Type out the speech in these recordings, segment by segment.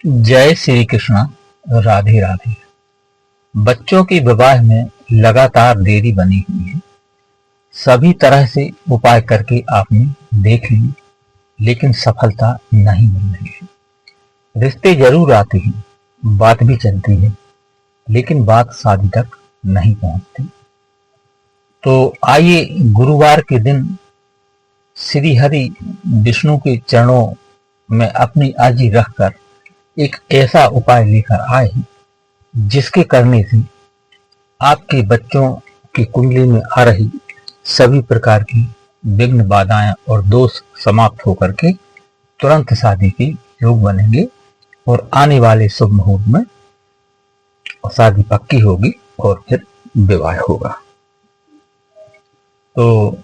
जय श्री कृष्ण। राधे राधे। बच्चों के विवाह में लगातार देरी बनी हुई है। सभी तरह से उपाय करके आपने देख ली, लेकिन सफलता नहीं मिल रही है। रिश्ते जरूर आते हैं, बात भी चलती है, लेकिन बात शादी तक नहीं पहुंचती। तो आइए गुरुवार के दिन श्री हरि विष्णु के चरणों में अपनी अर्जी रखकर एक ऐसा उपाय लेकर आए हैं जिसके करने से आपके बच्चों की कुंडली में आ रही सभी प्रकार की विघ्न, बाधाएं और दोष समाप्त होकर के तुरंत शादी के योग बनेंगे और आने वाले शुभ मुहूर्त में शादी पक्की होगी और फिर विवाह होगा। तो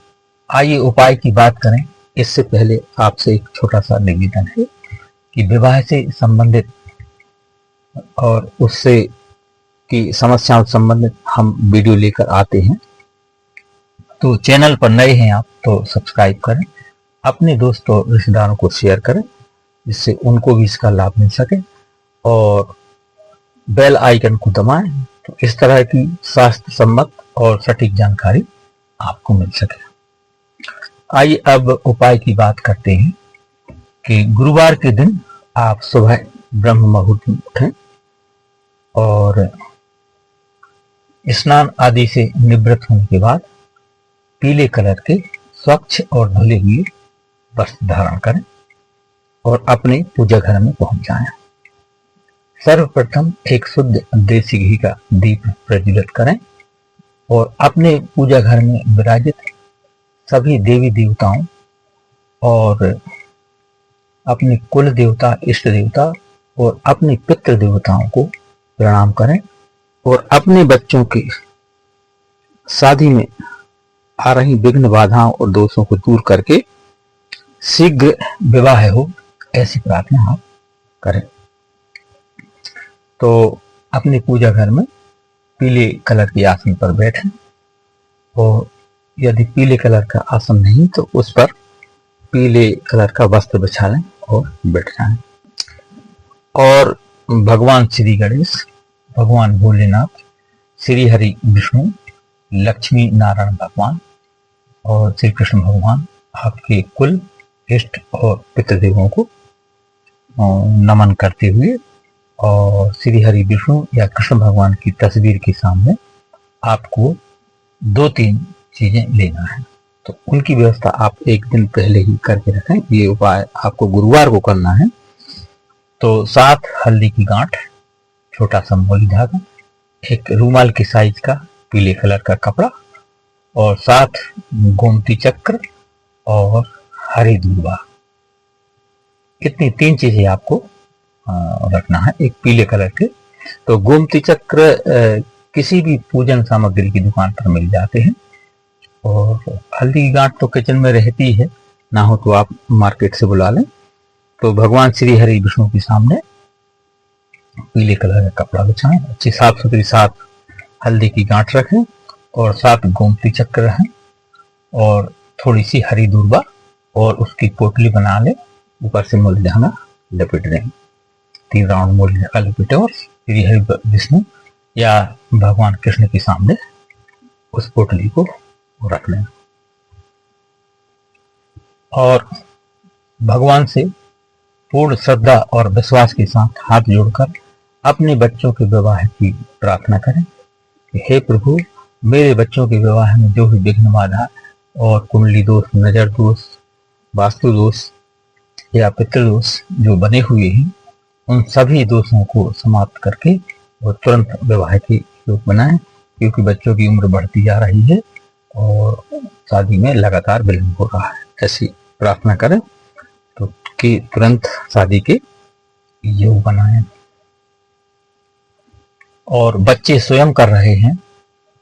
आइए उपाय की बात करें। इससे पहले आपसे एक छोटा सा निवेदन है कि विवाह से संबंधित और उससे की समस्याओं से संबंधित हम वीडियो लेकर आते हैं। तो चैनल पर नए हैं आप तो सब्सक्राइब करें, अपने दोस्तों और रिश्तेदारों को शेयर करें जिससे उनको भी इसका लाभ मिल सके, और बेल आइकन को दबाएं तो इस तरह की स्वास्थ्य सम्मत और सटीक जानकारी आपको मिल सके। आइए अब उपाय की बात करते हैं कि गुरुवार के दिन आप सुबह ब्रह्म मुहूर्त में उठें और स्नान आदि से निवृत्त होने के बाद पीले कलर के स्वच्छ और धुले हुए वस्त्र धारण करें और अपने पूजा घर में पहुंच जाएं। सर्वप्रथम एक शुद्ध देसी घी का दीप प्रज्वलित करें और अपने पूजा घर में विराजित सभी देवी देवताओं और अपने कुल देवता, इष्ट देवता और अपने पितृ देवताओं को प्रणाम करें और अपने बच्चों की शादी में आ रही विघ्न, बाधाओं और दोषों को दूर करके शीघ्र विवाह हो, ऐसी प्रार्थना आप करें। तो अपने पूजा घर में पीले कलर के आसन पर बैठें और यदि पीले कलर का आसन नहीं तो उस पर पीले कलर का वस्त्र बिछा लें और बैठ जाएं। और भगवान श्री गणेश, भगवान भोलेनाथ, श्री हरि विष्णु, लक्ष्मी नारायण भगवान और श्री कृष्ण भगवान आपके कुल, इष्ट और पितृदेवों को नमन करते हुए और श्री हरि विष्णु या कृष्ण भगवान की तस्वीर के सामने आपको 2-3 चीजें लेना है। तो उनकी व्यवस्था आप एक दिन पहले ही करके रखें। ये उपाय आपको गुरुवार को करना है। तो 7 हल्दी की गांठ, छोटा सा मोली धागा, एक रूमाल की साइज का पीले कलर का कपड़ा और 7 गोमती चक्र और हरी दूर्वा, इतनी 3 चीजें आपको रखना है एक पीले कलर के। तो गोमती चक्र किसी भी पूजन सामग्री की दुकान पर मिल जाते हैं और हल्दी की गांठ तो किचन में रहती है, ना हो तो आप मार्केट से बुला लें। तो भगवान श्री हरि विष्णु के सामने पीले कलर का कपड़ा बिछाएं, अच्छी साफ सुथरी 7 हल्दी की गांठ रखें और 7 गोमती चक्र रखें और थोड़ी सी हरी दूर्वा और उसकी पोटली बना लें, ऊपर से मूल धागा लपेट दें। 3 राउंड मूल धागा लपेटे और श्री हरि विष्णु या भगवान कृष्ण के सामने उस पोटली को रख लें और भगवान से पूर्ण श्रद्धा और विश्वास के साथ हाथ जोड़कर अपने बच्चों के विवाह की प्रार्थना करें कि हे प्रभु, मेरे बच्चों के विवाह में जो भी विघ्न, बाधा और कुंडली दोष, नजर दोष, वास्तु दोष या पितृदोष जो बने हुए हैं, उन सभी दोषों को समाप्त करके और तुरंत विवाह के योग बनाएं, क्योंकि बच्चों की उम्र बढ़ती जा रही है और शादी में लगातार विलंब हो रहा है। ऐसी प्रार्थना करें तो कि तुरंत शादी के योग बनाएं। और बच्चे स्वयं कर रहे हैं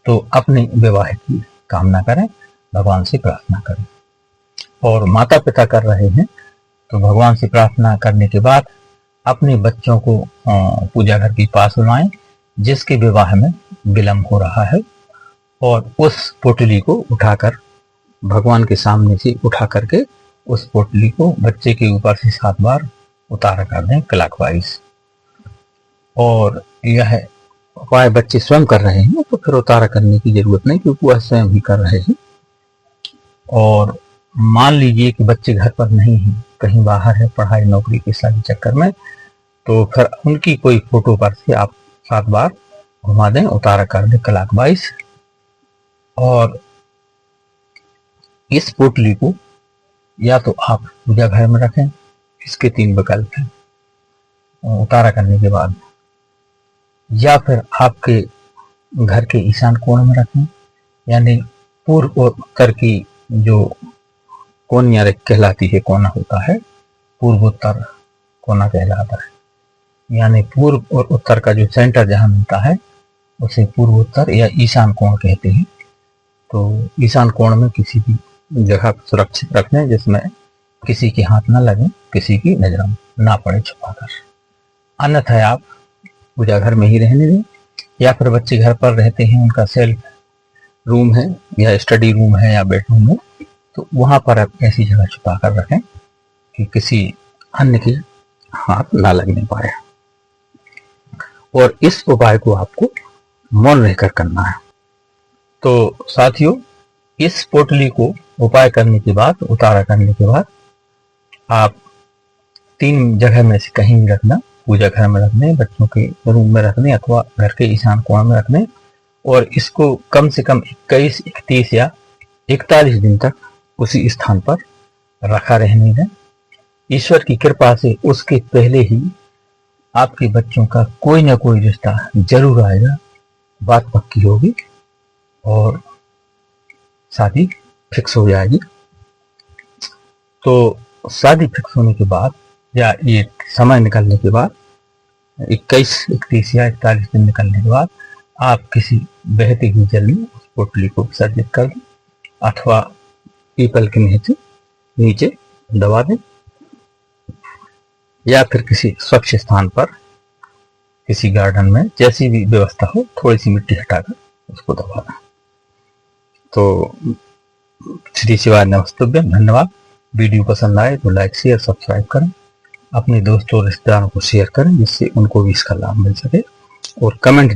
तो अपने विवाह की कामना करें, भगवान से प्रार्थना करें। और माता पिता कर रहे हैं तो भगवान से प्रार्थना करने के बाद अपने बच्चों को पूजा घर के पास बुलाएं जिसके विवाह में विलंब हो रहा है और उस पोटली को उठाकर भगवान के सामने से उठा करके उस पोटली को बच्चे के ऊपर से 7 बार उतारा कर दें क्लॉकवाइज। और यह उपाय बच्चे स्वयं कर रहे हैं तो फिर उतारा करने की जरूरत नहीं, क्योंकि वह स्वयं ही कर रहे हैं। और मान लीजिए कि बच्चे घर पर नहीं हैं, कहीं बाहर है पढ़ाई नौकरी के शादी चक्कर में, तो फिर उनकी कोई फोटो पर से आप 7 बार घुमा दें, उतारा कर दें क्लॉकवाइज। और इस पोटली को या तो आप पूजा घर में रखें, इसके 3 विकल्प हैं उतारा करने के बाद, या फिर आपके घर के ईशान कोण में रखें, यानी पूर्व और उत्तर की जो कोनिया कहलाती है, कोना होता है, पूर्वोत्तर कोना कहलाता है। यानी पूर्व और उत्तर का जो सेंटर जहां मिलता है उसे पूर्वोत्तर या ईशान कोण कहते हैं। तो ईशान कोण में किसी भी जगह सुरक्षित रखने जिसमें किसी के हाथ न लगे, किसी की नजर ना पड़े छुपाकर। अन्यथा आप पूजा घर में ही रहने दें, या फिर बच्चे घर पर रहते हैं, उनका सेल्फ रूम है या स्टडी रूम है या बेडरूम है, तो वहां पर आप ऐसी जगह छुपा कर रखें कि किसी अन्य के हाथ ना लगने पाए। और इस उपाय को आपको मौन रहकर करना है। तो साथियों, इस पोटली को उपाय करने के बाद, उतारा करने के बाद, आप 3 जगह में से कहीं भी रखना, पूजा घर में रखने, बच्चों के रूम में रखने, अथवा घर के ईशान कोण में रखने। और इसको कम से कम 21, 31 या 41 दिन तक उसी स्थान पर रखा रहने दें। ईश्वर की कृपा से उसके पहले ही आपके बच्चों का कोई ना कोई रिश्ता जरूर आएगा, बात पक्की होगी और शादी फिक्स हो जाएगी। तो शादी फिक्स होने के बाद या ये समय निकलने के बाद, 21, 31 या 41 दिन निकलने के बाद, आप किसी बहते हुए जल में उस पोटली को विसर्जित कर दें, अथवा पीपल के नीचे दबा दें, या फिर किसी स्वच्छ स्थान पर, किसी गार्डन में, जैसी भी व्यवस्था हो, थोड़ी सी मिट्टी हटाकर उसको दबा दें। तो श्री शिवाय नमस्तुभ्यम। धन्यवाद। वीडियो पसंद आए तो लाइक शेयर सब्सक्राइब करें, अपने दोस्तों और रिश्तेदारों को शेयर करें, जिससे उनको भी इसका लाभ मिल सके। और कमेंट